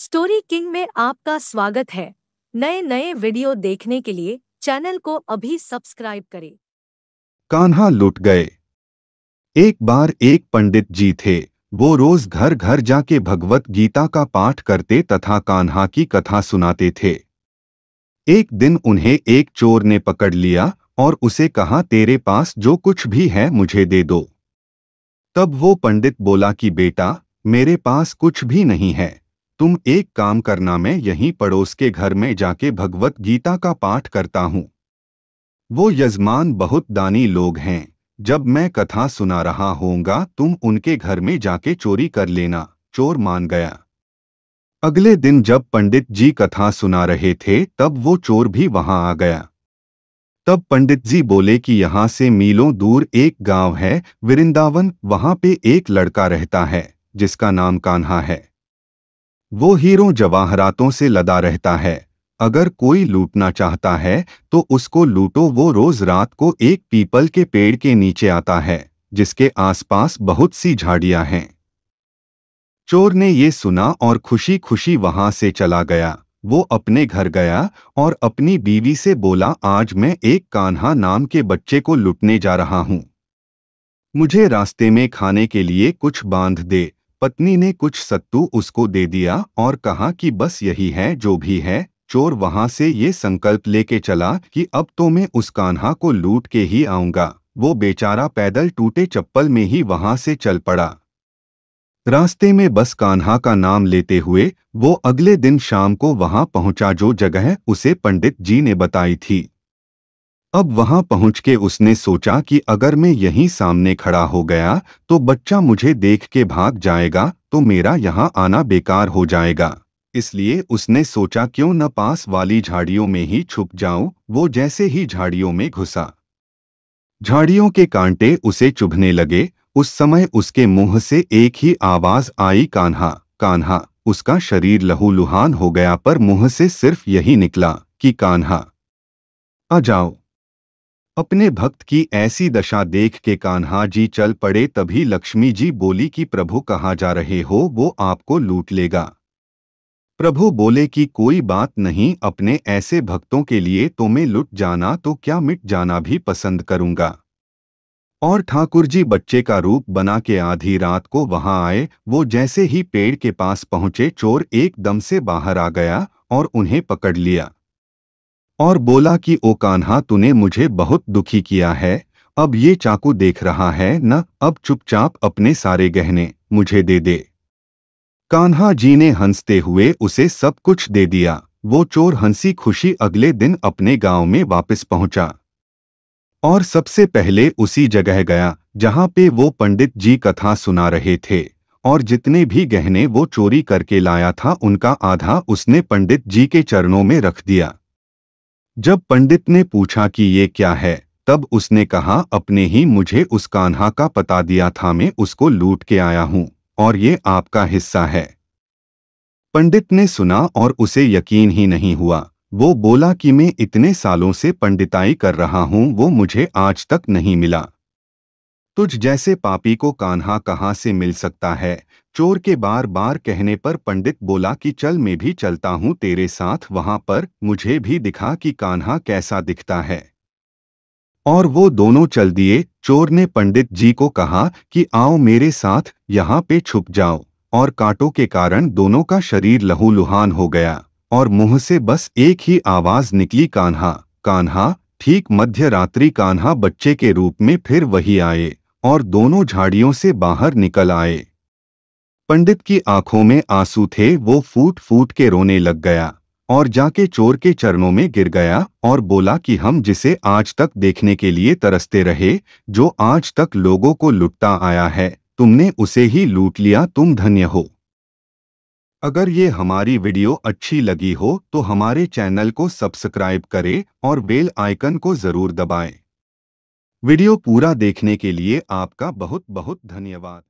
Story king में आपका स्वागत है। नए नए वीडियो देखने के लिए चैनल को अभी सब्सक्राइब करें। कान्हा लुट गए। एक बार एक पंडित जी थे। वो रोज घर घर जाके भगवत गीता का पाठ करते तथा कान्हा की कथा सुनाते थे। एक दिन उन्हें एक चोर ने पकड़ लिया और उसे कहा, तेरे पास जो कुछ भी है मुझे दे दो। तब वो पंडित बोला कि बेटा, मेरे पास कुछ भी नहीं है। तुम एक काम करना, मैं यहीं पड़ोस के घर में जाके भगवत गीता का पाठ करता हूँ। वो यजमान बहुत दानी लोग हैं। जब मैं कथा सुना रहा होऊंगा तुम उनके घर में जाके चोरी कर लेना। चोर मान गया। अगले दिन जब पंडित जी कथा सुना रहे थे तब वो चोर भी वहां आ गया। तब पंडित जी बोले कि यहाँ से मीलों दूर एक गांव है, वृंदावन। वहां पे एक लड़का रहता है जिसका नाम कान्हा है। वो हीरों जवाहरातों से लदा रहता है। अगर कोई लूटना चाहता है तो उसको लूटो। वो रोज रात को एक पीपल के पेड़ के नीचे आता है जिसके आसपास बहुत सी झाड़ियां हैं। चोर ने ये सुना और खुशी खुशी वहां से चला गया। वो अपने घर गया और अपनी बीवी से बोला, आज मैं एक कान्हा नाम के बच्चे को लूटने जा रहा हूं। मुझे रास्ते में खाने के लिए कुछ बांध दे। पत्नी ने कुछ सत्तू उसको दे दिया और कहा कि बस यही है जो भी है। चोर वहां से ये संकल्प लेके चला कि अब तो मैं उस कान्हा को लूट के ही आऊंगा। वो बेचारा पैदल टूटे चप्पल में ही वहां से चल पड़ा। रास्ते में बस कान्हा का नाम लेते हुए वो अगले दिन शाम को वहां पहुंचा जो जगह उसे पंडित जी ने बताई थी। अब वहां पहुंच के उसने सोचा कि अगर मैं यहीं सामने खड़ा हो गया तो बच्चा मुझे देख के भाग जाएगा, तो मेरा यहां आना बेकार हो जाएगा। इसलिए उसने सोचा क्यों न पास वाली झाड़ियों में ही छुप जाऊं। वो जैसे ही झाड़ियों में घुसा, झाड़ियों के कांटे उसे चुभने लगे। उस समय उसके मुंह से एक ही आवाज आई, कान्हा कान्हा। उसका शरीर लहूलुहान हो गया पर मुंह से सिर्फ यही निकला कि कान्हा आ जाओ। अपने भक्त की ऐसी दशा देख के कान्हा जी चल पड़े। तभी लक्ष्मी जी बोली कि प्रभु कहाँ जा रहे हो, वो आपको लूट लेगा। प्रभु बोले कि कोई बात नहीं, अपने ऐसे भक्तों के लिए तो मैं लुट जाना तो क्या मिट जाना भी पसंद करूंगा। और ठाकुर जी बच्चे का रूप बना के आधी रात को वहां आए। वो जैसे ही पेड़ के पास पहुंचे चोर एकदम से बाहर आ गया और उन्हें पकड़ लिया और बोला कि ओ कान्हा, तूने मुझे बहुत दुखी किया है। अब ये चाकू देख रहा है न, अब चुपचाप अपने सारे गहने मुझे दे दे। कान्हा जी ने हंसते हुए उसे सब कुछ दे दिया। वो चोर हंसी खुशी अगले दिन अपने गांव में वापस पहुंचा और सबसे पहले उसी जगह गया जहां पे वो पंडित जी कथा सुना रहे थे। और जितने भी गहने वो चोरी करके लाया था उनका आधा उसने पंडित जी के चरणों में रख दिया। जब पंडित ने पूछा कि ये क्या है, तब उसने कहा, अपने ही मुझे उस कान्हा का पता दिया था, मैं उसको लूट के आया हूं और ये आपका हिस्सा है। पंडित ने सुना और उसे यकीन ही नहीं हुआ। वो बोला कि मैं इतने सालों से पंडिताई कर रहा हूं, वो मुझे आज तक नहीं मिला। तुझ जैसे पापी को कान्हा कहाँ से मिल सकता है। चोर के बार बार कहने पर पंडित बोला कि चल मैं भी चलता हूँ तेरे साथ वहां पर, मुझे भी दिखा कि कान्हा कैसा दिखता है। और वो दोनों चल दिए। चोर ने पंडित जी को कहा कि आओ मेरे साथ, यहाँ पे छुप जाओ। और कांटों के कारण दोनों का शरीर लहूलुहान हो गया और मुंह से बस एक ही आवाज निकली, कान्हा कान्हा। ठीक मध्य रात्रि कान्हा बच्चे के रूप में फिर वही आए और दोनों झाड़ियों से बाहर निकल आए। पंडित की आंखों में आंसू थे। वो फूट फूट के रोने लग गया और जाके चोर के चरणों में गिर गया और बोला कि हम जिसे आज तक देखने के लिए तरसते रहे, जो आज तक लोगों को लुटता आया है, तुमने उसे ही लूट लिया, तुम धन्य हो। अगर ये हमारी वीडियो अच्छी लगी हो तो हमारे चैनल को सब्सक्राइब करें और बेल आइकन को जरूर दबाएं। वीडियो पूरा देखने के लिए आपका बहुत बहुत धन्यवाद।